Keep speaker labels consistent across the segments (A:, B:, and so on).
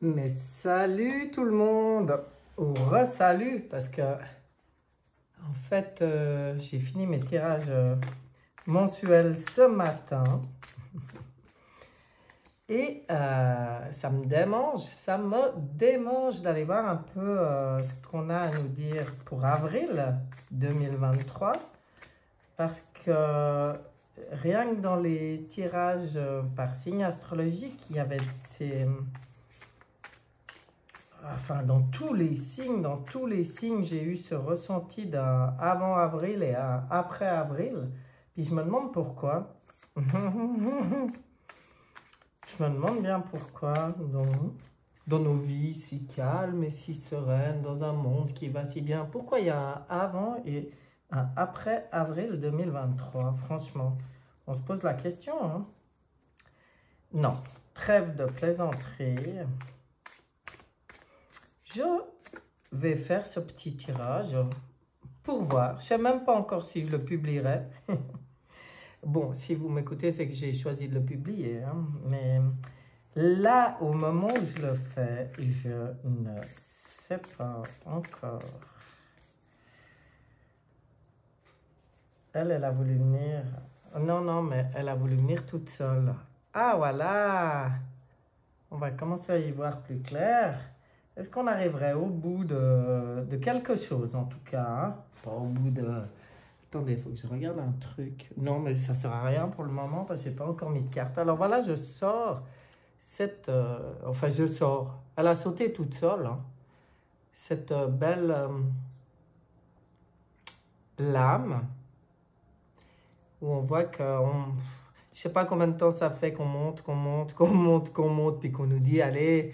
A: Mais salut tout le monde, ou re-salut, parce que en fait j'ai fini mes tirages mensuels ce matin et ça me démange d'aller voir un peu ce qu'on a à nous dire pour avril 2023, parce que rien que dans les tirages par signe astrologique, il y avait ces... Enfin, dans tous les signes, j'ai eu ce ressenti d'un avant avril et un après avril. Puis je me demande pourquoi. Je me demande bien pourquoi dans nos vies si calmes et si sereines, dans un monde qui va si bien. Pourquoi il y a un avant et un après avril 2023, franchement. On se pose la question, hein? Non, trêve de plaisanterie. Je vais faire ce petit tirage pour voir. Je ne sais même pas encore si je le publierai. Bon, si vous m'écoutez, c'est que j'ai choisi de le publier. Hein. Mais là, au moment où je le fais, je ne sais pas encore. Elle a voulu venir. Non, mais elle a voulu venir toute seule. Ah, voilà! On va commencer à y voir plus clair. Est-ce qu'on arriverait au bout de quelque chose, en tout cas, hein? Pas au bout de... Attendez, il faut que je regarde un truc. Non, mais ça ne sert à rien pour le moment, parce que je n'ai pas encore mis de carte. Alors voilà, je sors cette... enfin, je sors. Elle a sauté toute seule, hein. Cette belle lame, où on voit que... je ne sais pas combien de temps ça fait qu'on monte, puis qu'on nous dit, allez...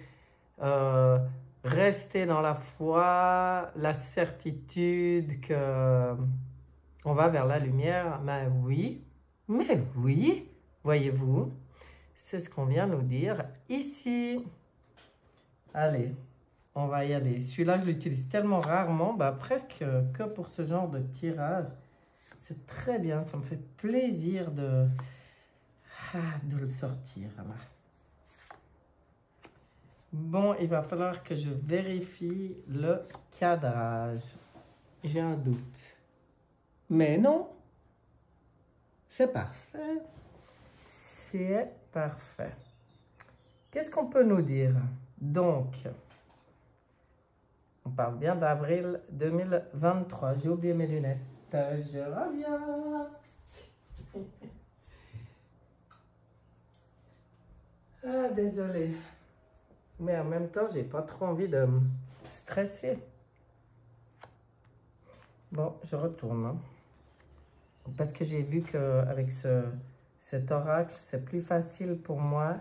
A: rester dans la foi, la certitude que on va vers la lumière. Mais oui, voyez-vous, c'est ce qu'on vient nous dire ici. Allez, on va y aller. Celui-là, je l'utilise tellement rarement, presque que pour ce genre de tirage. C'est très bien, ça me fait plaisir de le sortir là. Bon, il va falloir que je vérifie le cadrage. J'ai un doute. Mais non, c'est parfait. C'est parfait. Qu'est-ce qu'on peut nous dire? Donc, on parle bien d'avril 2023. J'ai oublié mes lunettes. Je reviens. Ah, désolé. Mais en même temps, j'ai pas trop envie de me stresser. Bon, je retourne. Hein. Parce que j'ai vu qu'avec cet oracle, c'est plus facile pour moi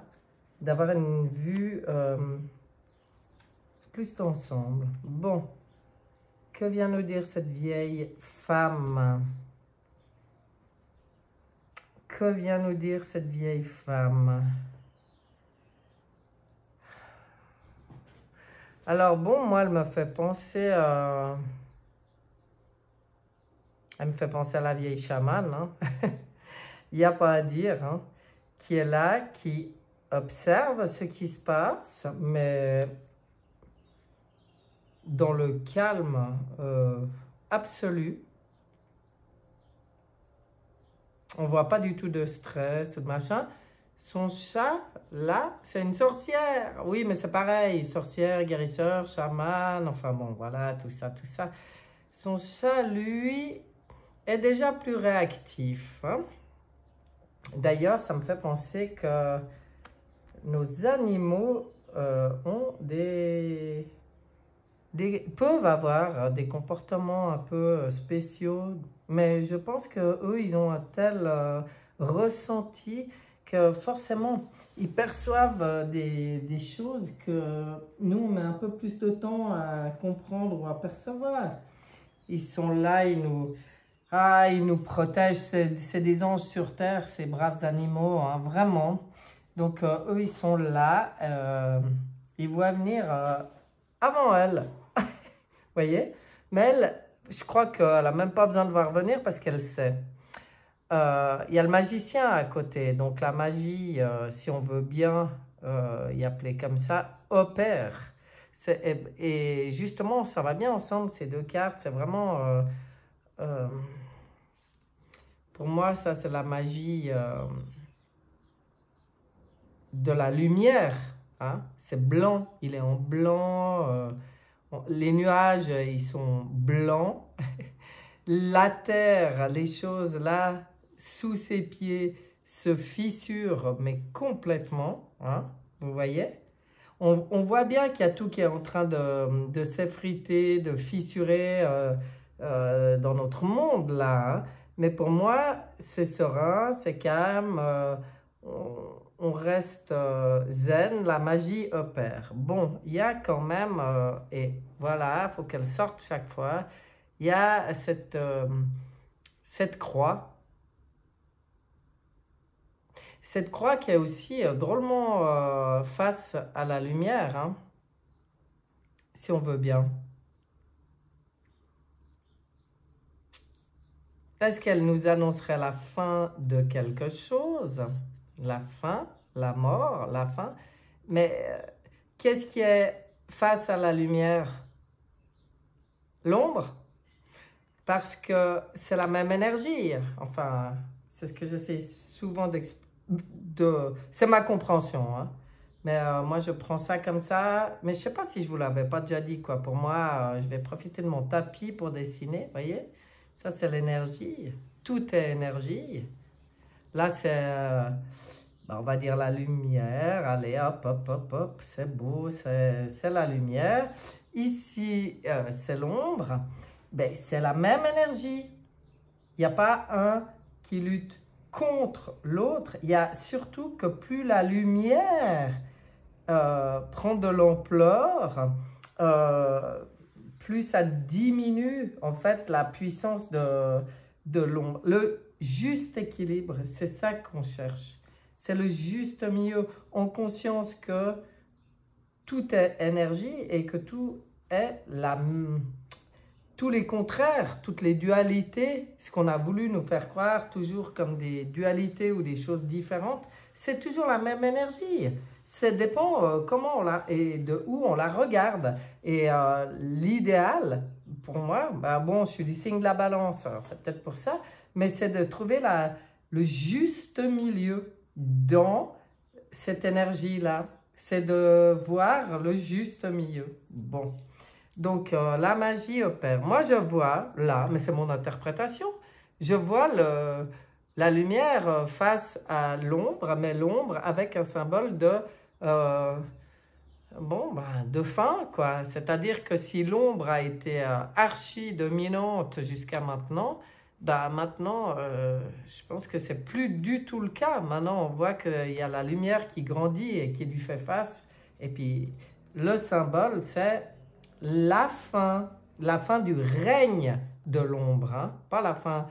A: d'avoir une vue plus d'ensemble. Bon, que vient nous dire cette vieille femme? Que vient nous dire cette vieille femme? Alors bon, moi, elle me fait penser à... Elle me fait penser à la vieille chamane, hein? Il n'y a pas à dire, hein? Qui est là, qui observe ce qui se passe, mais dans le calme absolu. On ne voit pas du tout de stress, de machin. Son chat, là, c'est une sorcière. Oui, mais c'est pareil, sorcière, guérisseur, chaman, enfin bon, voilà, tout ça. Son chat, lui, est déjà plus réactif. Hein? D'ailleurs, ça me fait penser que nos animaux ont peuvent avoir des comportements un peu spéciaux, mais je pense qu'eux, ils ont un tel ressenti que forcément, ils perçoivent des choses que nous, on met un peu plus de temps à comprendre ou à percevoir. Ils sont là, ils nous protègent, c'est des anges sur terre, ces braves animaux, hein, vraiment. Donc, eux, ils sont là, ils voient venir avant elle, vous voyez? Mais elle, je crois qu'elle n'a même pas besoin de voir venir parce qu'elle sait. Il y a le magicien à côté, donc la magie, si on veut bien y appeler comme ça, opère. Et justement, ça va bien ensemble, ces deux cartes. C'est vraiment, euh, pour moi, ça c'est la magie de la lumière. Hein? C'est blanc, il est en blanc. Les nuages, ils sont blancs. La terre, les choses là, sous ses pieds, se fissurent, mais complètement. Hein? Vous voyez? On voit bien qu'il y a tout qui est en train de s'effriter, de fissurer dans notre monde là. Hein. Mais pour moi, c'est serein, c'est calme, on reste zen, la magie opère. Bon, il y a quand même, et voilà, il faut qu'elle sorte chaque fois, il y a cette croix. Cette croix qui est aussi drôlement face à la lumière, hein, si on veut bien. Est-ce qu'elle nous annoncerait la fin de quelque chose? La fin, la mort, la fin. Mais qu'est-ce qui est face à la lumière? L'ombre? Parce que c'est la même énergie. Enfin, c'est ce que j'essaie souvent d'expliquer. C'est ma compréhension, hein. Mais moi, je prends ça comme ça. Mais je ne sais pas si je vous l'avais pas déjà dit, quoi. Pour moi, je vais profiter de mon tapis pour dessiner, voyez? Ça, c'est l'énergie. Tout est énergie. Là, c'est, on va dire la lumière. Allez, hop, hop, hop, hop. C'est beau, c'est la lumière. Ici, c'est l'ombre. Ben, c'est la même énergie. Il n'y a pas un qui lutte contre l'autre. Il y a surtout que plus la lumière prend de l'ampleur, plus ça diminue en fait la puissance de l'ombre. Le juste équilibre, c'est ça qu'on cherche. C'est le juste milieu, en conscience que tout est énergie et que tout est tous les contraires, toutes les dualités, ce qu'on a voulu nous faire croire toujours comme des dualités ou des choses différentes, c'est toujours la même énergie. Ça dépend comment on la et de où on la regarde. Et l'idéal, pour moi, ben bon, je suis du signe de la balance, alors c'est peut-être pour ça, mais c'est de trouver le juste milieu dans cette énergie-là. C'est de voir le juste milieu. Bon. Donc, la magie opère. Moi, je vois, là, mais c'est mon interprétation, je vois la lumière face à l'ombre, mais l'ombre avec un symbole euh, de fin, quoi. C'est-à-dire que si l'ombre a été archi dominante jusqu'à maintenant, maintenant, je pense que c'est plus du tout le cas. Maintenant, on voit qu'il y a la lumière qui grandit et qui lui fait face. Et puis, le symbole, c'est la fin du règne de l'ombre, hein? Pas la fin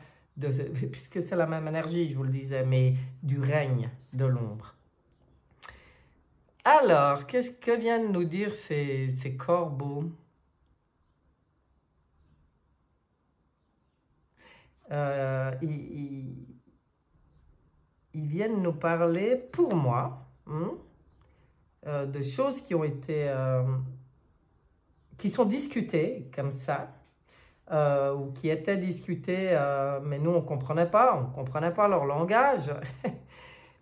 A: puisque c'est la même énergie, je vous le disais, mais du règne de l'ombre. Alors, qu'est-ce que viennent nous dire ces corbeaux? Ils viennent nous parler, pour moi, de choses qui ont été qui sont discutées comme ça, ou qui étaient discutées, mais nous on ne comprenait pas leur langage,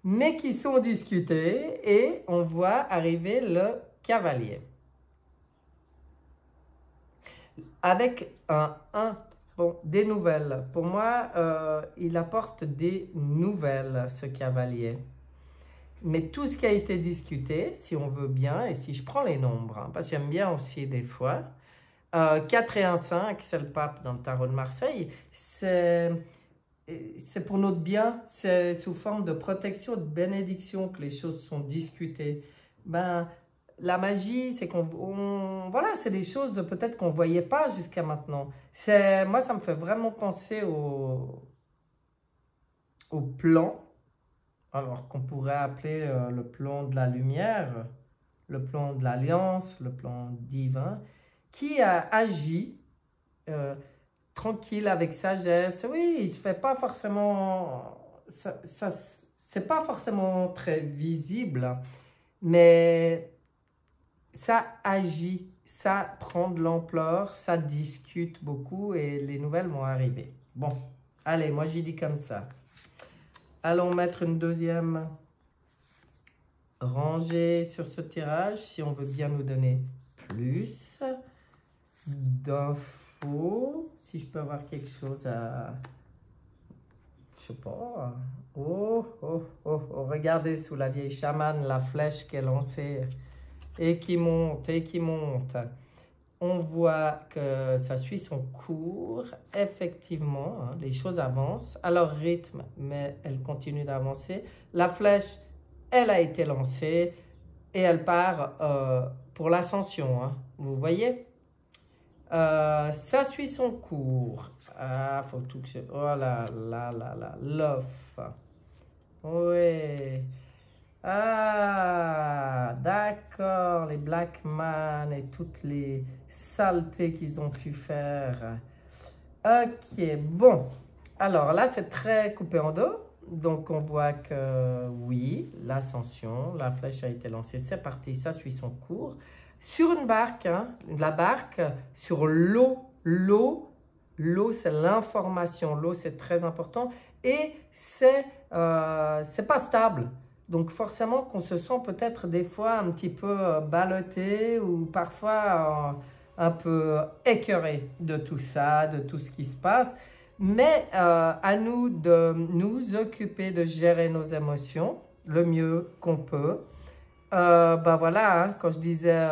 A: mais qui sont discutées et on voit arriver le cavalier. Avec un 1, bon, des nouvelles. Pour moi, il apporte des nouvelles, ce cavalier. Mais tout ce qui a été discuté, si on veut bien, et si je prends les nombres, hein, parce que j'aime bien aussi des fois, 4 et 1, 5, c'est le pape dans le tarot de Marseille, c'est pour notre bien, c'est sous forme de protection, de bénédiction que les choses sont discutées. Ben, la magie, c'est voilà, c'est des choses peut-être qu'on ne voyait pas jusqu'à maintenant. Moi, ça me fait vraiment penser au plan, alors qu'on pourrait appeler le plan de la lumière, le plan de l'alliance, le plan divin, qui a agi tranquille, avec sagesse. Oui, il se fait pas forcément... c'est pas forcément très visible, mais ça agit, ça prend de l'ampleur, ça discute beaucoup et les nouvelles vont arriver. Bon, allez, moi j'y dis comme ça. Allons mettre une deuxième rangée sur ce tirage si on veut bien nous donner plus d'infos. Si je peux avoir quelque chose à... Je sais pas. Oh, oh, oh, oh, regardez sous la vieille chamane la flèche qui est lancée et qui monte et qui monte. On voit que ça suit son cours. Effectivement, hein, les choses avancent à leur rythme, mais elles continuent d'avancer. La flèche, elle a été lancée et elle part pour l'ascension. Hein, vous voyez? Ça suit son cours. Ah, faut tout que je... Oh là là là là, l'off. Oui. Ah, d'accord, les Black Man et toutes les saletés qu'ils ont pu faire. Ok, bon. Alors là, c'est très coupé en deux. Donc, on voit que oui, l'ascension, la flèche a été lancée. C'est parti, ça suit son cours. Sur une barque, hein, la barque, sur l'eau. L'eau, c'est l'information. L'eau, c'est très important. Et c'est pas stable. Donc, forcément qu'on se sent peut-être des fois un petit peu ballotté ou parfois un peu écœuré de tout ça, de tout ce qui se passe. Mais à nous de nous occuper de gérer nos émotions le mieux qu'on peut. Ben voilà, hein, quand je disais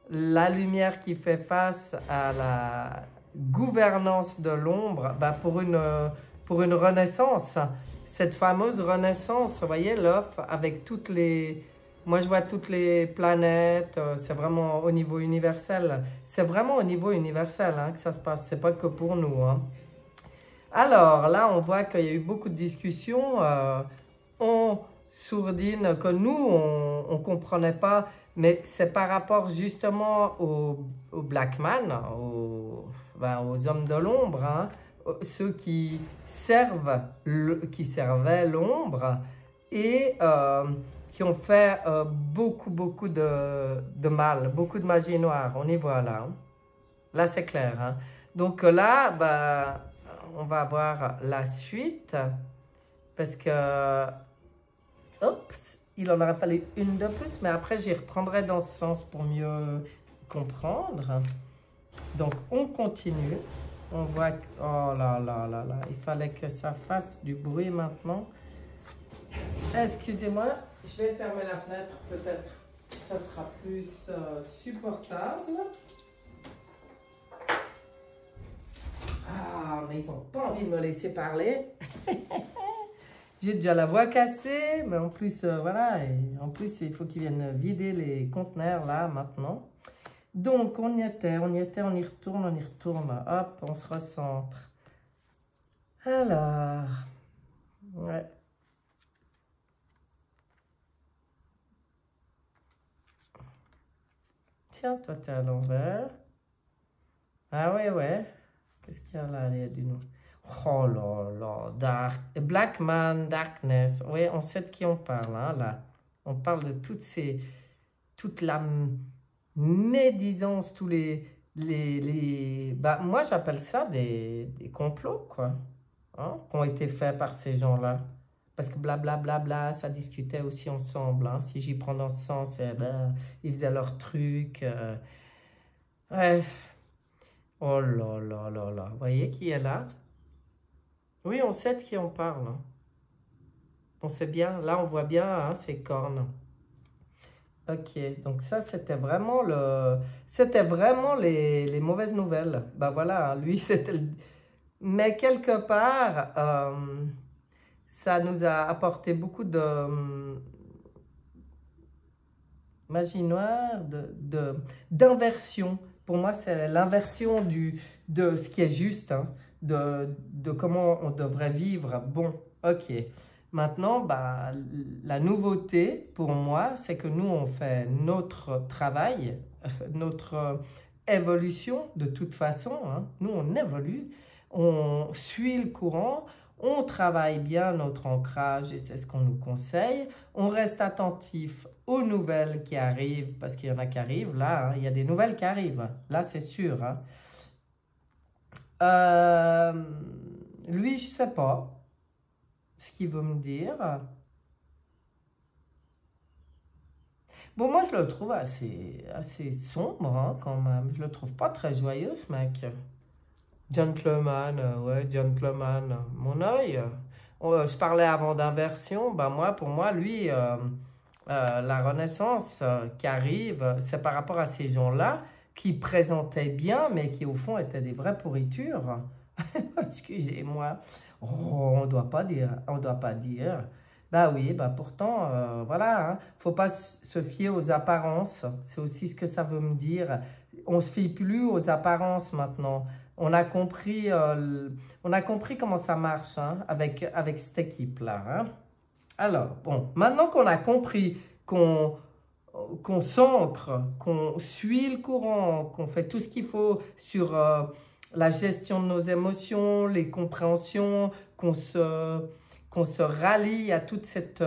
A: la lumière qui fait face à la gouvernance de l'ombre, ben pour une renaissance, cette fameuse renaissance, vous voyez l'off avec toutes les... Moi, je vois toutes les planètes, c'est vraiment au niveau universel. C'est vraiment au niveau universel hein, que ça se passe, c'est pas que pour nous. Hein. Alors, là, on voit qu'il y a eu beaucoup de discussions. On sourdine que nous, on ne comprenait pas, mais c'est par rapport justement aux Black Man, aux hommes de l'ombre, hein, ceux qui servaient l'ombre et qui ont fait beaucoup de mal, beaucoup de magie noire. On y voit là. Hein. Là, c'est clair. Hein. Donc là, ben, on va voir la suite parce que, oups, il en aurait fallu une de plus, mais après, j'y reprendrai dans ce sens pour mieux comprendre. Donc, on continue. On voit que, oh là là là là, il fallait que ça fasse du bruit maintenant. Excusez-moi, je vais fermer la fenêtre, peut-être ça sera plus supportable. Ah, mais ils n'ont pas envie de me laisser parler. J'ai déjà la voix cassée, mais en plus, voilà, et en plus, il faut qu'ils viennent vider les conteneurs là, maintenant. Donc, on y était, on y retourne. Hop, on se recentre. Alors, ouais. Tiens, toi, t'es à l'envers. Ah ouais. Qu'est-ce qu'il y a là? Il y a du nom. Oh là là, Black Man, Darkness. Oui, on sait de qui on parle, hein, là. On parle de toute la médisance, tous bah, moi, j'appelle ça des complots, quoi, hein, qui ont été faits par ces gens-là. Parce que blablabla, ça discutait aussi ensemble. Hein. Si j'y prends dans ce sens, ben, ils faisaient leurs trucs. Ouais. Oh là là là là. Vous voyez qui est là? Oui, on sait de qui on parle. Hein. On sait bien. Là, on voit bien hein, ses cornes. Ok, donc ça, c'était vraiment les mauvaises nouvelles. Ben voilà, hein, lui, c'était... Mais quelque part, ça nous a apporté beaucoup de magie noire, d'inversion. Pour moi, c'est l'inversion de ce qui est juste, hein, de comment on devrait vivre. Bon, ok. Maintenant, bah, la nouveauté pour moi, c'est que nous, on fait notre travail, notre évolution de toute façon. Hein. Nous, on évolue, on suit le courant, on travaille bien notre ancrage et c'est ce qu'on nous conseille. On reste attentif aux nouvelles qui arrivent, parce qu'il y en a qui arrivent, là, hein, il y a des nouvelles qui arrivent, là c'est sûr. Hein. Lui, je sais pas ce qu'il veut me dire. Bon, moi, je le trouve assez sombre, hein, quand même. Je le trouve pas très joyeux, ce mec. Gentleman, ouais, gentleman. Mon œil. Je parlais avant d'inversion. Ben moi, pour moi, lui, la renaissance qui arrive, c'est par rapport à ces gens-là qui présentaient bien, mais qui, au fond, étaient des vraies pourritures. Excusez-moi. Oh, on doit pas dire. On doit pas dire. Bah oui, bah pourtant, voilà, hein, faut pas se fier aux apparences. C'est aussi ce que ça veut me dire. On se fie plus aux apparences maintenant. On a compris comment ça marche, hein, avec cette équipe-là. Hein. Alors, bon, maintenant qu'on a compris qu'on s'ancre, qu'on suit le courant, qu'on fait tout ce qu'il faut sur la gestion de nos émotions, les compréhensions, qu'on se rallie à toute cette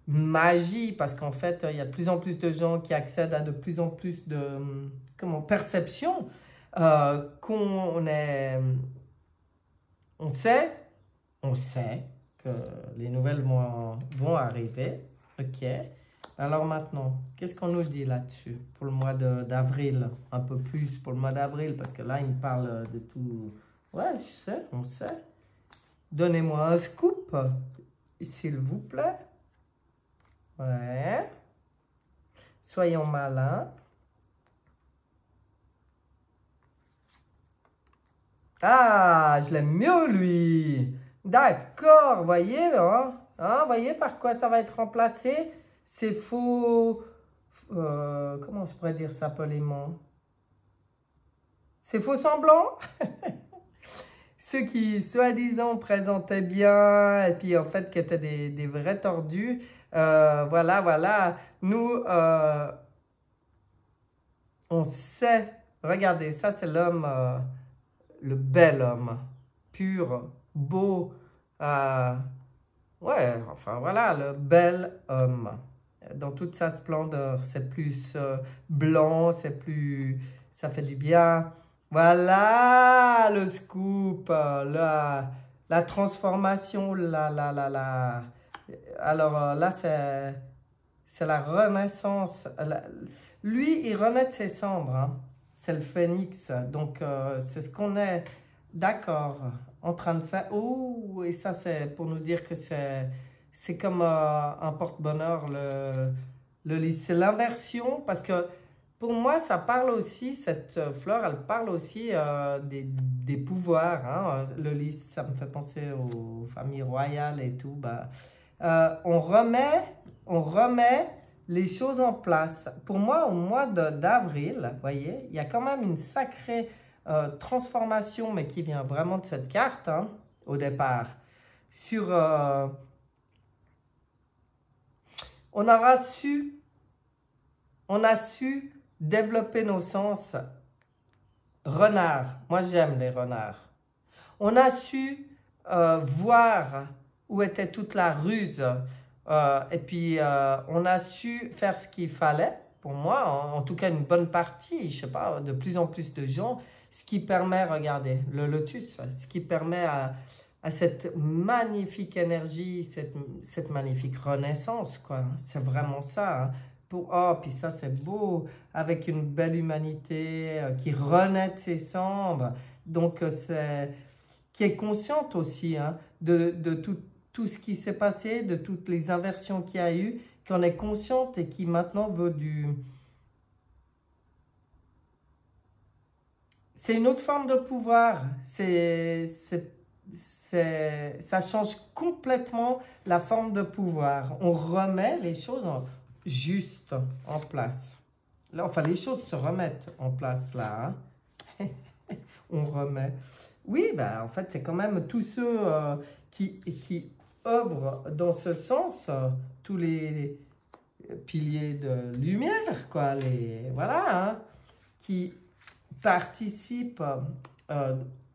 A: magie, parce qu'en fait, il y a de plus en plus de gens qui accèdent à de plus en plus de perceptions, on sait que les nouvelles vont arriver. Ok. Alors maintenant, qu'est-ce qu'on nous dit là-dessus pour le mois d'avril? Un peu plus pour le mois d'avril, parce que là, il me parle de tout. Ouais, je sais, on sait. Donnez-moi un scoop, s'il vous plaît. Ouais. Soyons malins. Ah, je l'aime mieux, lui. D'accord, voyez, hein? Hein, voyez par quoi ça va être remplacé? C'est faux. Comment je pourrais dire ça poliment? C'est faux semblant? Ceux qui, soi-disant, présentaient bien, et puis en fait, qui étaient des vrais tordus. Voilà, voilà. Nous, on sait. Regardez, ça, c'est l'homme, le bel homme, pur, beau. Ouais, enfin voilà, le bel homme. Dans toute sa splendeur, c'est plus blanc, c'est plus, ça fait du bien. Voilà le scoop, la transformation, Alors là, c'est la renaissance. Lui, il renaît de ses cendres, hein. C'est le phénix. Donc, c'est ce qu'on est, d'accord, en train de faire. Oh, et ça, c'est pour nous dire que c'est comme un porte-bonheur, le lys. C'est l'inversion, parce que pour moi, ça parle aussi, cette fleur, elle parle aussi des pouvoirs. Hein. Le lys, ça me fait penser aux familles royales et tout. Bah, on remet les choses en place. Pour moi, au mois d'avril, vous voyez, il y a quand même une sacrée transformation, mais qui vient vraiment de cette carte, hein, au départ. Sur, on a su développer nos sens. Renard, moi j'aime les renards. On a su voir où était toute la ruse. Et puis, on a su faire ce qu'il fallait, pour moi, en tout cas une bonne partie, je sais pas, de plus en plus de gens, ce qui permet, regardez, le lotus, ce qui permet à cette magnifique énergie, cette magnifique renaissance, quoi. C'est vraiment ça, hein. Oh, puis ça, c'est beau, avec une belle humanité qui renaît de ses cendres, donc qui est consciente aussi, hein, de tout ce qui s'est passé, de toutes les inversions qu'il y a eu, qu'on est consciente et qui maintenant veut C'est une autre forme de pouvoir. Ça change complètement la forme de pouvoir. On remet les choses juste en place. Là, enfin, les choses se remettent en place là. Hein. On remet. Oui, ben, en fait, c'est quand même tous ceux qui œuvrent dans ce sens, tous les piliers de lumière, quoi, voilà, hein, qui participent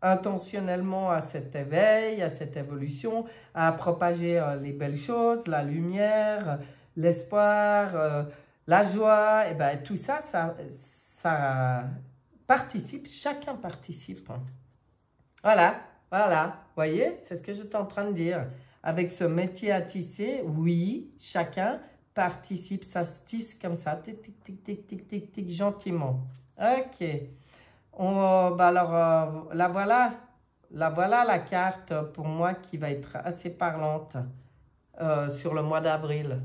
A: intentionnellement à cet éveil, à cette évolution, à propager les belles choses, la lumière, l'espoir, la joie, et ben tout ça, ça participe, chacun participe. Voilà, voilà, vous voyez, c'est ce que j'étais en train de dire. Avec ce métier à tisser, oui, chacun participe, ça se tisse comme ça, tic, tic, tic, tic, tic, tic, tic, gentiment. Ok. Bah alors, la voilà la carte pour moi qui va être assez parlante sur le mois d'avril.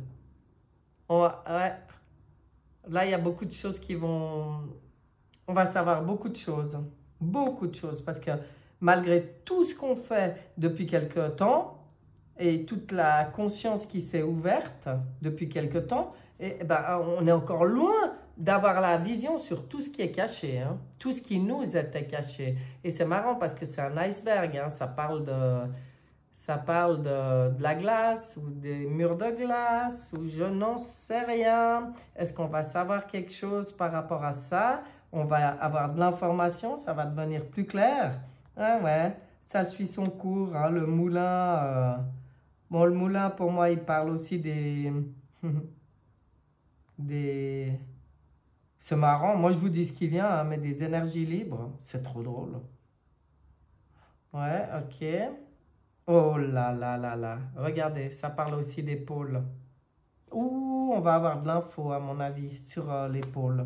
A: Ouais, là, il y a beaucoup de choses qui vont... On va savoir beaucoup de choses, parce que malgré tout ce qu'on fait depuis quelque temps, et toute la conscience qui s'est ouverte depuis quelque temps, et, ben, on est encore loin d'avoir la vision sur tout ce qui est caché, hein, tout ce qui nous était caché. Et c'est marrant parce que c'est un iceberg, hein, ça parle de la glace ou des murs de glace ou je n'en sais rien. Est-ce qu'on va savoir quelque chose par rapport à ça? On va avoir de l'information, ça va devenir plus clair. Ah ouais, ça suit son cours, hein, le moulin. Bon, le moulin, pour moi, il parle aussi des... C'est marrant, moi je vous dis ce qui vient, hein, mais des énergies libres, c'est trop drôle. Ouais, ok. Oh là là là là, regardez, ça parle aussi des pôles. Ouh, on va avoir de l'info à mon avis sur les pôles.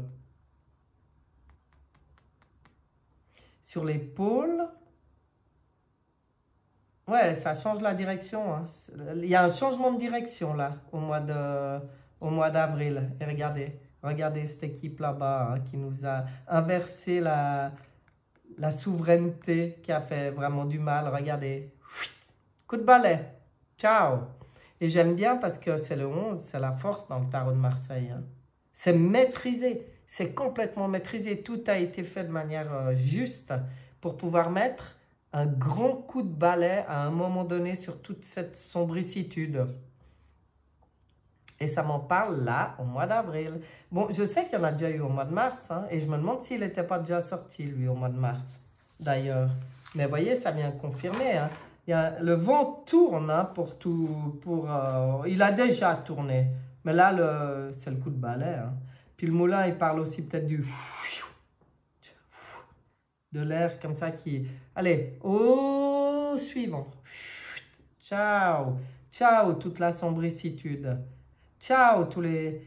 A: Sur les pôles, ouais, ça change la direction, hein. Il y a un changement de direction là, au mois d'avril. Et regardez cette équipe là-bas, hein, qui nous a inversé la souveraineté, qui a fait vraiment du mal. Regardez, coup de balai, ciao. Et j'aime bien parce que c'est le 11, c'est la force dans le tarot de Marseille, hein. C'est maîtrisé, c'est complètement maîtrisé. Tout a été fait de manière juste pour pouvoir mettre un grand coup de balai à un moment donné sur toute cette sombricitude. Et ça m'en parle là, au mois d'avril. Bon, je sais qu'il y en a déjà eu au mois de mars, hein, et je me demande s'il n'était pas déjà sorti, lui, au mois de mars, d'ailleurs. Mais vous voyez, ça vient confirmer, hein. Le vent tourne, hein, il a déjà tourné. Mais là, c'est le coup de balai, hein. Puis le moulin, il parle aussi peut-être de l'air comme ça qui... Allez, au suivant. Ciao. Ciao, toute la sombricitude. Ciao, tous les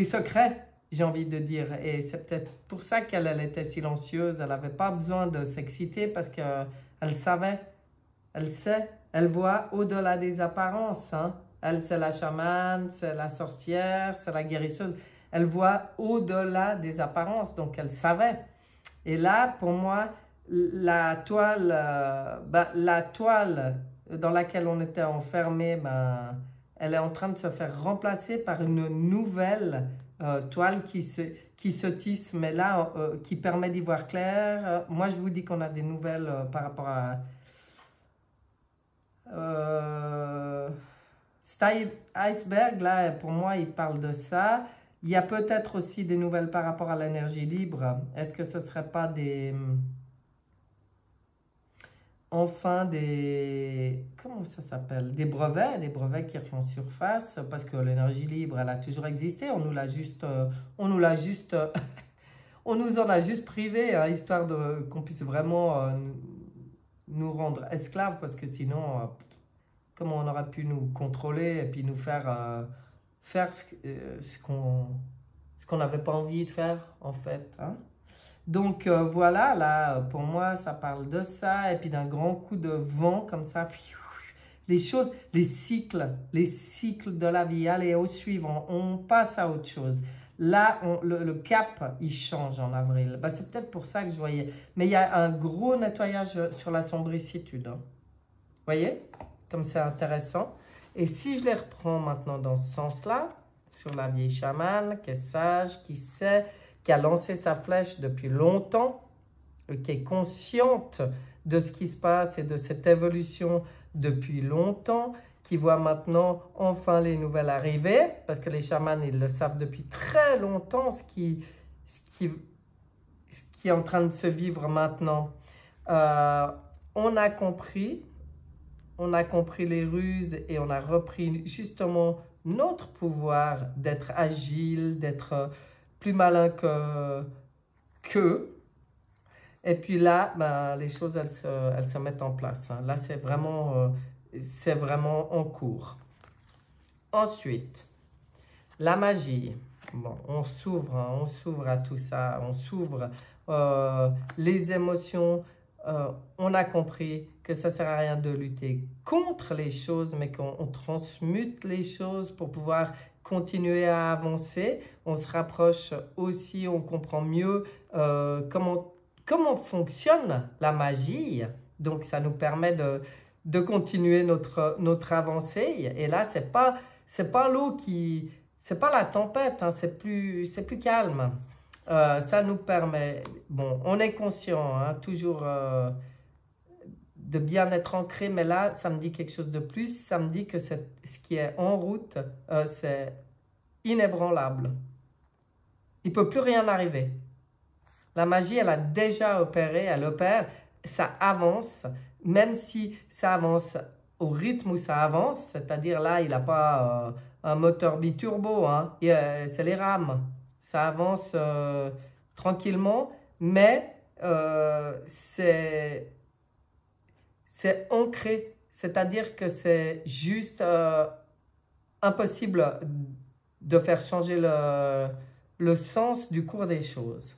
A: secrets, j'ai envie de dire. Et c'est peut-être pour ça qu'elle était silencieuse. Elle n'avait pas besoin de s'exciter parce qu'elle savait. Elle sait. Elle voit au-delà des apparences, hein. Elle, c'est la chamane, c'est la sorcière, c'est la guérisseuse. Elle voit au-delà des apparences, donc elle savait. Et là, pour moi, la toile dans laquelle on était enfermé, elle est en train de se faire remplacer par une nouvelle toile qui se tisse, mais là, qui permet d'y voir clair. Moi, je vous dis qu'on a des nouvelles par rapport à... cet iceberg, là, pour moi, il parle de ça. Il y a peut-être aussi des nouvelles par rapport à l'énergie libre. Est-ce que ce ne serait pas enfin des... Comment ça s'appelle? Des brevets qui refont surface, parce que l'énergie libre, elle a toujours existé. On nous l'a juste... on nous en a juste privé, hein, histoire qu'on puisse vraiment nous rendre esclaves, parce que sinon, comment on aurait pu nous contrôler et puis nous faire... faire ce qu'on n'avait pas envie de faire, en fait, hein. Donc, voilà, là, pour moi, ça parle de ça, et puis d'un grand coup de vent, comme ça, les choses, les cycles de la vie. Allez, au suivant, on passe à autre chose. Là, le cap, il change en avril. Ben, c'est peut-être pour ça que je voyais. Mais il y a un gros nettoyage sur la sombricitude, hein. Vous voyez? Comme c'est intéressant. Et si je les reprends maintenant dans ce sens-là, sur la vieille chamane, qui est sage, qui sait, qui a lancé sa flèche depuis longtemps, qui est consciente de ce qui se passe et de cette évolution depuis longtemps, qui voit maintenant enfin les nouvelles arriver, parce que les chamans, ils le savent depuis très longtemps, ce qui est en train de se vivre maintenant. On a compris les ruses et on a repris justement notre pouvoir d'être agile, d'être plus malin qu'eux. Et puis là, ben, les choses, elles se mettent en place. Hein. Là, c'est vraiment en cours. Ensuite, la magie. Bon, hein, on s'ouvre à tout ça, on s'ouvre les émotions. On a compris que ça ne sert à rien de lutter contre les choses, mais qu'on transmute les choses pour pouvoir continuer à avancer. On se rapproche aussi, on comprend mieux comment fonctionne la magie. Donc, ça nous permet de continuer notre avancée. Et là, c'est pas l'eau qui... C'est pas la tempête, hein, c'est plus calme. Ça nous permet... Bon, on est conscient, hein, toujours de bien être ancré, mais là, ça me dit quelque chose de plus. Ça me dit que ce qui est en route, c'est inébranlable. Il ne peut plus rien arriver. La magie, elle a déjà opéré, elle opère, ça avance, même si ça avance au rythme où ça avance, c'est-à-dire là, il n'a pas un moteur biturbo, hein, c'est les rames. Ça avance tranquillement, mais c'est ancré, c'est-à-dire que c'est juste impossible de faire changer le sens du cours des choses.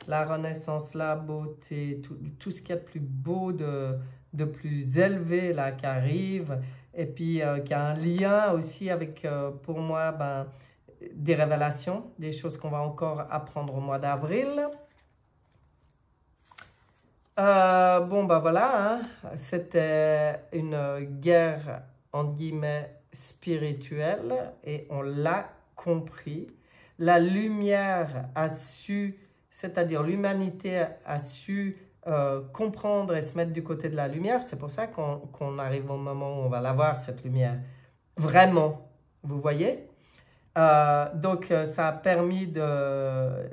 A: La renaissance, la beauté, tout ce qu'il y a de plus beau, de plus élevé là qui arrive, et puis qui a un lien aussi avec, pour moi, ben, des révélations, des choses qu'on va encore apprendre au mois d'avril. Bon, ben voilà, hein, c'était une guerre, entre guillemets, spirituelle, et on l'a compris. La lumière a su... C'est-à-dire l'humanité a su comprendre et se mettre du côté de la lumière. C'est pour ça qu'on arrive au moment où on va la voir, cette lumière. Vraiment, vous voyez? Donc, ça a permis de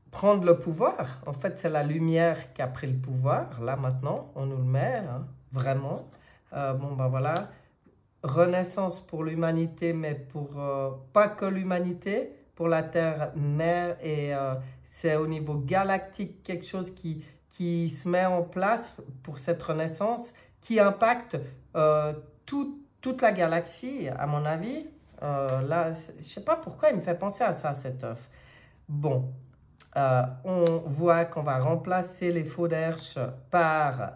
A: prendre le pouvoir. En fait, c'est la lumière qui a pris le pouvoir. Là, maintenant, on nous le met, hein, vraiment. Bon, ben voilà, renaissance pour l'humanité, mais pour pas que l'humanité, pour la Terre-mère, et c'est au niveau galactique quelque chose qui se met en place pour cette renaissance, qui impacte toute la galaxie, à mon avis. Là, je sais pas pourquoi il me fait penser à ça, cet œuf. Bon, on voit qu'on va remplacer les faux d'Hersch par...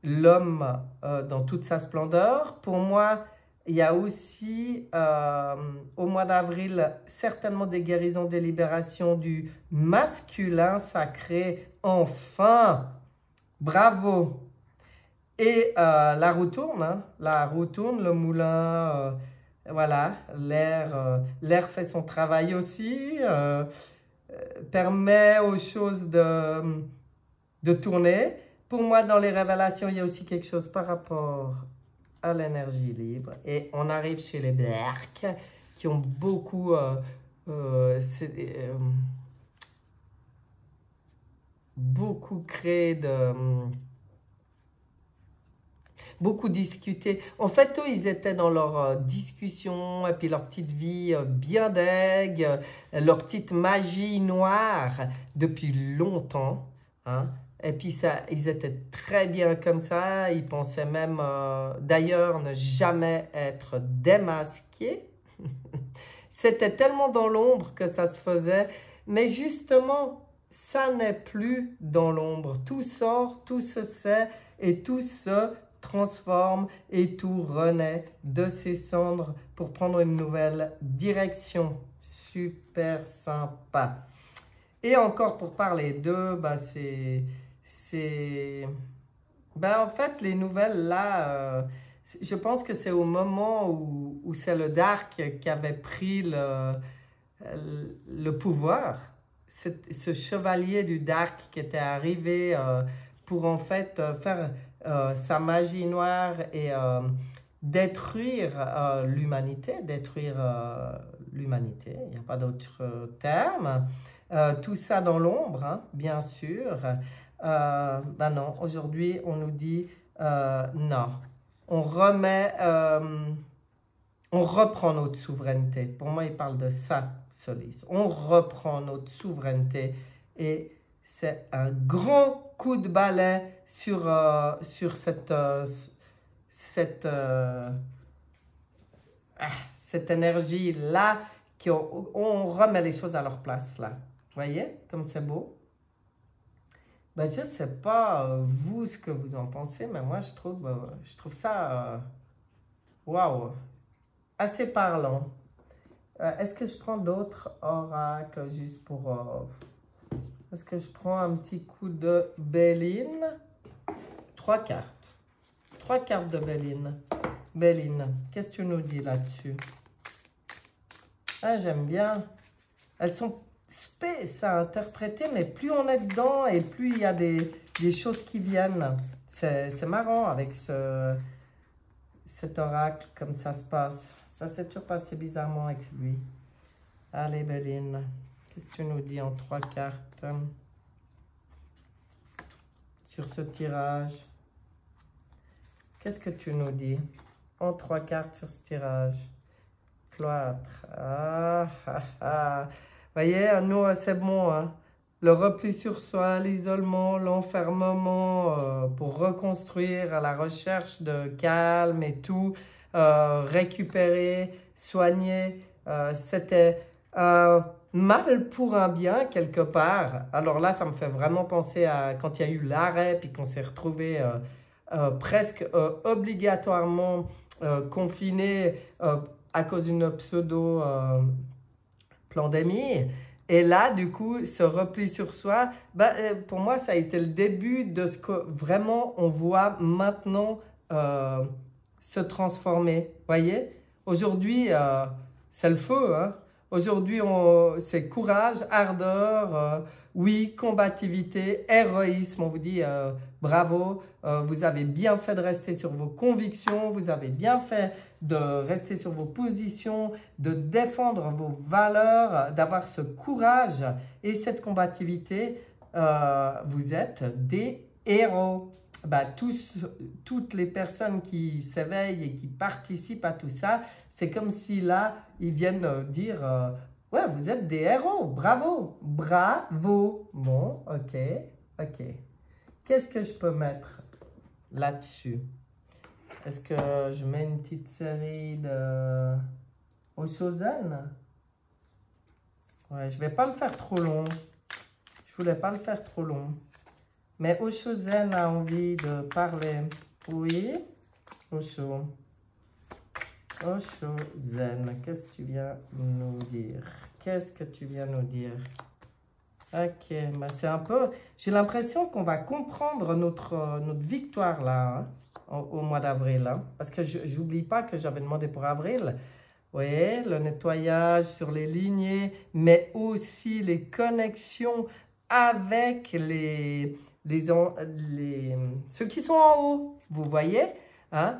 A: l'homme dans toute sa splendeur. Pour moi, il y a aussi au mois d'avril certainement des guérisons, des libérations du masculin sacré. Enfin, bravo! Et la roue tourne, hein. La roue tourne, le moulin, voilà, l'air fait son travail aussi, permet aux choses de tourner. Pour moi, dans les révélations, il y a aussi quelque chose par rapport à l'énergie libre. Et on arrive chez les Berks, qui ont beaucoup, beaucoup créé beaucoup discuté. En fait, eux, ils étaient dans leur discussion, et puis leur petite vie bien deg, leur petite magie noire depuis longtemps, hein. Et puis, ça, ils étaient très bien comme ça. Ils pensaient même, d'ailleurs, ne jamais être démasqués. C'était tellement dans l'ombre que ça se faisait. Mais justement, ça n'est plus dans l'ombre. Tout sort, tout se sait et tout se transforme et tout renaît de ses cendres pour prendre une nouvelle direction. Super sympa. Et encore pour parler d'eux, bah en fait, les nouvelles là, je pense que c'est au moment où c'est le Dark qui avait pris le pouvoir. Ce chevalier du Dark qui était arrivé pour en fait faire sa magie noire et détruire l'humanité, il n'y a pas d'autre terme. tout ça dans l'ombre, hein, bien sûr. Ben non, aujourd'hui, on nous dit non. On remet, on reprend notre souveraineté. Pour moi, il parle de ça, Solis. On reprend notre souveraineté et c'est un grand coup de balai sur cette énergie-là, on remet les choses à leur place, là. Vous voyez, comme c'est beau? Ben, je ne sais pas, vous, ce que vous en pensez, mais moi, je trouve ça, waouh, assez parlant. Est-ce que je prends d'autres oracles juste pour... est-ce que je prends un petit coup de Béline? 3 cartes. 3 cartes de Béline. Béline, qu'est-ce que tu nous dis là-dessus? Ah, j'aime bien. Elles sont spéciales à interpréter, mais plus on est dedans et plus il y a des choses qui viennent. C'est marrant avec cet oracle, comme ça se passe. Ça s'est toujours passé bizarrement avec lui. Allez, Béline, qu'est-ce que tu nous dis en 3 cartes sur ce tirage? Qu'est-ce que tu nous dis en 3 cartes sur ce tirage? Cloître. Ah, ah, ah. Voyez, nous, c'est bon, hein? Le repli sur soi, l'isolement, l'enfermement pour reconstruire, à la recherche de calme et tout, récupérer, soigner. C'était un mal pour un bien quelque part. Alors là, ça me fait vraiment penser à quand il y a eu l'arrêt, puis qu'on s'est retrouvé presque obligatoirement confiné à cause d'une pseudo-pandémie. Et là, du coup, ce repli sur soi, pour moi, ça a été le début de ce que vraiment on voit maintenant se transformer. Voyez? Aujourd'hui, c'est le feu, hein? Aujourd'hui, c'est courage, ardeur, oui, combativité, héroïsme. On vous dit bravo, vous avez bien fait de rester sur vos convictions, vous avez bien fait de rester sur vos positions, de défendre vos valeurs, d'avoir ce courage et cette combativité. Vous êtes des héros. Toutes les personnes qui s'éveillent et qui participent à tout ça, c'est comme si là, ils viennent dire ouais, vous êtes des héros, bravo, bravo. Bon, ok, ok. Qu'est-ce que je peux mettre là-dessus? Est-ce que je mets une petite série de Osho Zen? Ouais, je vais pas le faire trop long. Je voulais pas le faire trop long. Mais Osho Zen a envie de parler. Oui, Osho. Osho Zen, qu'est-ce que tu viens nous dire? Qu'est-ce que tu viens nous dire? Ok, c'est un peu... J'ai l'impression qu'on va comprendre notre victoire là, hein, au mois d'avril. Hein, parce que j'oublie pas que j'avais demandé pour avril. Oui, le nettoyage sur les lignées, mais aussi les connexions avec ceux qui sont en haut, vous voyez, hein?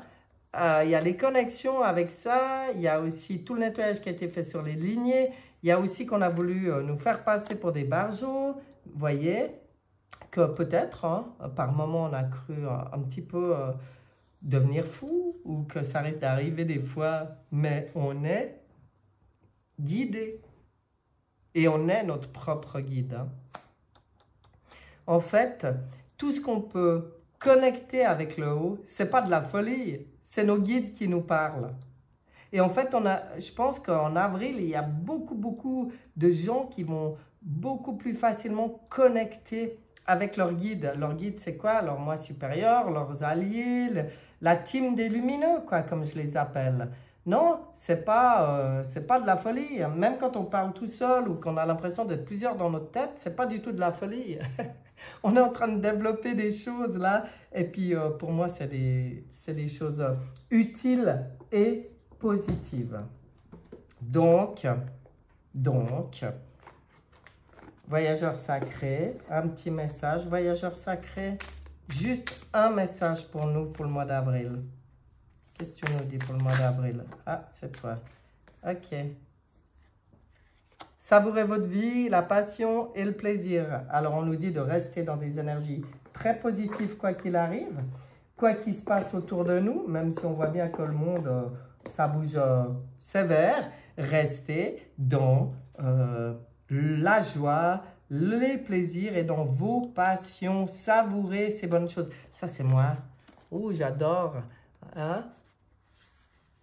A: Il y a les connexions avec ça, il y a aussi tout le nettoyage qui a été fait sur les lignées, il y a aussi qu'on a voulu nous faire passer pour des barjots, vous voyez, que peut-être, hein, par moment, on a cru un petit peu devenir fou, ou que ça risque d'arriver des fois, mais on est guidé, et on est notre propre guide, hein. En fait, tout ce qu'on peut connecter avec le haut, c'est pas de la folie, c'est nos guides qui nous parlent. Et en fait, je pense qu'en avril, il y a beaucoup de gens qui vont beaucoup plus facilement connecter avec leur guide. Leur guide, c'est quoi? Leur moi supérieur, leurs alliés, la team des lumineux, quoi, comme je les appelle. Non, c'est pas de la folie. Même quand on parle tout seul ou qu'on a l'impression d'être plusieurs dans notre tête, c'est pas du tout de la folie. On est en train de développer des choses là. Et puis, pour moi, c'est des choses utiles et positives. Donc, voyageur sacré, un petit message. Voyageur sacré, juste un message pour nous pour le mois d'avril. Qu'est-ce que tu nous dis pour le mois d'avril? Ah, c'est toi. Ok. Savourez votre vie, la passion et le plaisir. Alors, on nous dit de rester dans des énergies très positives quoi qu'il arrive, quoi qu'il se passe autour de nous, même si on voit bien que le monde, ça bouge sévère. Restez dans la joie, les plaisirs et dans vos passions. Savourez ces bonnes choses. Ça, c'est moi. Oh, j'adore. Hein?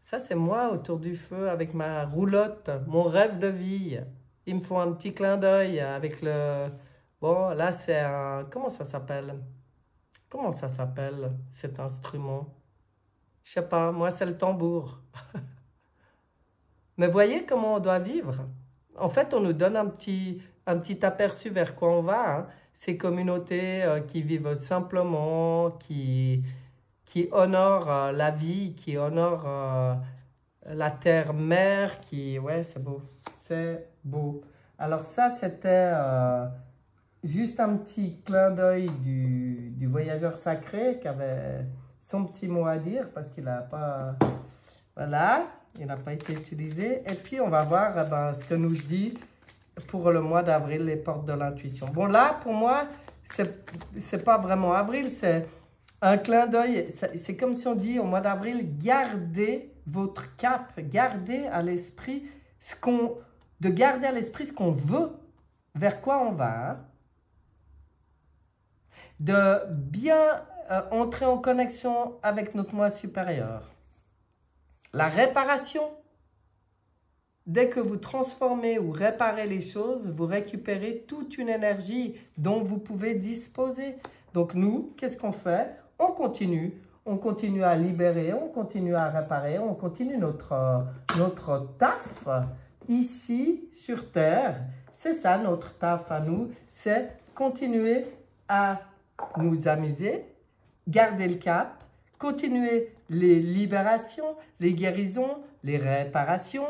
A: Ça, c'est moi autour du feu avec ma roulotte, mon rêve de vie. Il me faut un petit clin d'œil avec le... Bon, là, c'est un... Comment ça s'appelle? Comment ça s'appelle, cet instrument? Je sais pas, moi, c'est le tambour. Mais voyez comment on doit vivre. En fait, on nous donne un petit aperçu vers quoi on va. Hein. Ces communautés qui vivent simplement, qui honorent la vie, qui honorent la terre-mère, qui... Ouais, c'est beau. C'est beau. Alors ça, c'était juste un petit clin d'œil du voyageur sacré qui avait son petit mot à dire parce qu'il n'a pas... Voilà, il n'a pas été utilisé. Et puis, on va voir ce que nous dit pour le mois d'avril, les portes de l'intuition. Bon, là, pour moi, c'est pas vraiment avril, c'est un clin d'œil. C'est comme si on dit au mois d'avril, gardez votre cap, gardez à l'esprit de garder à l'esprit ce qu'on veut, vers quoi on va. Hein? De bien entrer en connexion avec notre moi supérieur. La réparation. Dès que vous transformez ou réparez les choses, vous récupérez toute une énergie dont vous pouvez disposer. Donc nous, qu'est-ce qu'on fait? On continue à libérer, on continue à réparer, on continue notre taf ici sur Terre. C'est ça notre taf à nous, c'est continuer à nous amuser, garder le cap, continuer les libérations, les guérisons, les réparations,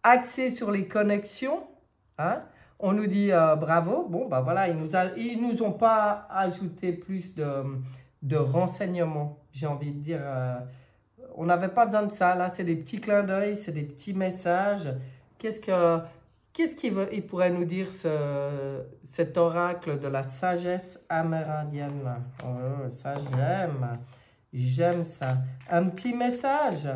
A: axé sur les connexions, hein? On nous dit bravo. Bon, ben voilà, ils nous ont pas ajouté plus de renseignements, j'ai envie de dire. On n'avait pas besoin de ça. Là, c'est des petits clins d'œil, c'est des petits messages. Qu'est-ce qu'il pourrait nous dire cet oracle de la sagesse amérindienne? Oh, ça, j'aime. J'aime ça. Un petit message.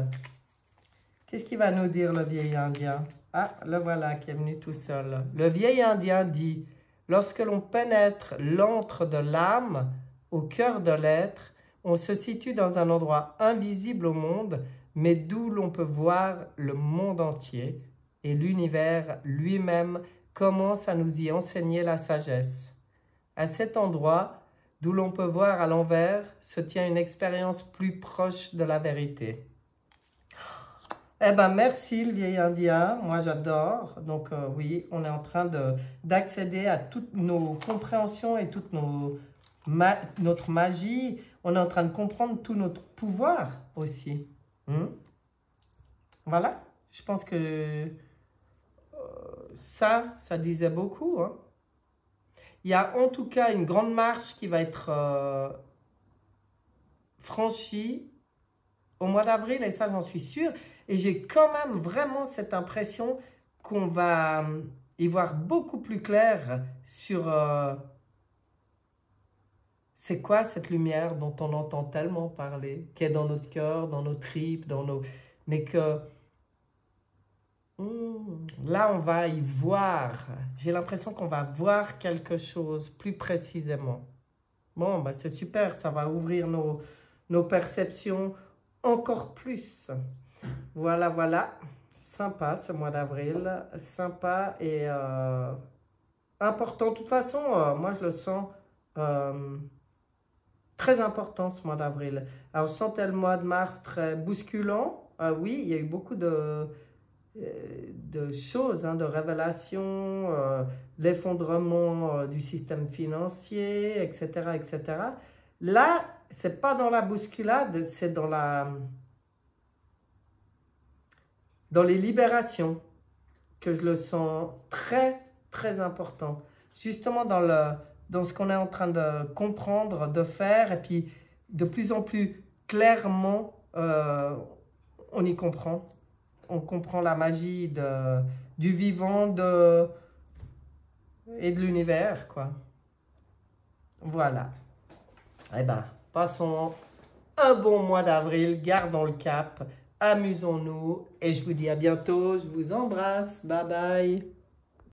A: Qu'est-ce qu'il va nous dire le vieil indien? Ah, le voilà qui est venu tout seul. Le vieil indien dit, lorsque l'on pénètre l'antre de l'âme au cœur de l'être, on se situe dans un endroit invisible au monde, mais d'où l'on peut voir le monde entier, et l'univers lui-même commence à nous y enseigner la sagesse. À cet endroit, d'où l'on peut voir à l'envers, se tient une expérience plus proche de la vérité. Eh bien, merci le vieil indien, moi j'adore. Donc oui, on est en train d'accéder à toutes nos compréhensions et toute notre magie. On est en train de comprendre tout notre pouvoir aussi. Voilà, je pense que ça disait beaucoup. Hein. Il y a en tout cas une grande marche qui va être franchie au mois d'avril, et ça j'en suis sûre. Et j'ai quand même vraiment cette impression qu'on va y voir beaucoup plus clair sur c'est quoi cette lumière dont on entend tellement parler, qui est dans notre cœur, dans nos tripes, mais que là on va y voir. J'ai l'impression qu'on va voir quelque chose plus précisément. Bon, ben c'est super, ça va ouvrir nos perceptions encore plus. Voilà, voilà. Sympa ce mois d'avril. Sympa et important. De toute façon, moi je le sens très important ce mois d'avril. Alors je sentais le mois de mars très bousculant. Oui, il y a eu beaucoup de choses, hein, de révélations, l'effondrement du système financier, etc., etc. Là, c'est pas dans la bousculade, c'est dans les libérations que je le sens très, très important. Justement dans ce qu'on est en train de comprendre, de faire, et puis de plus en plus clairement, on y comprend. On comprend la magie du vivant et de l'univers, quoi. Voilà. Eh ben, passons un bon mois d'avril, gardons le cap, amusons-nous et je vous dis à bientôt, je vous embrasse, bye bye.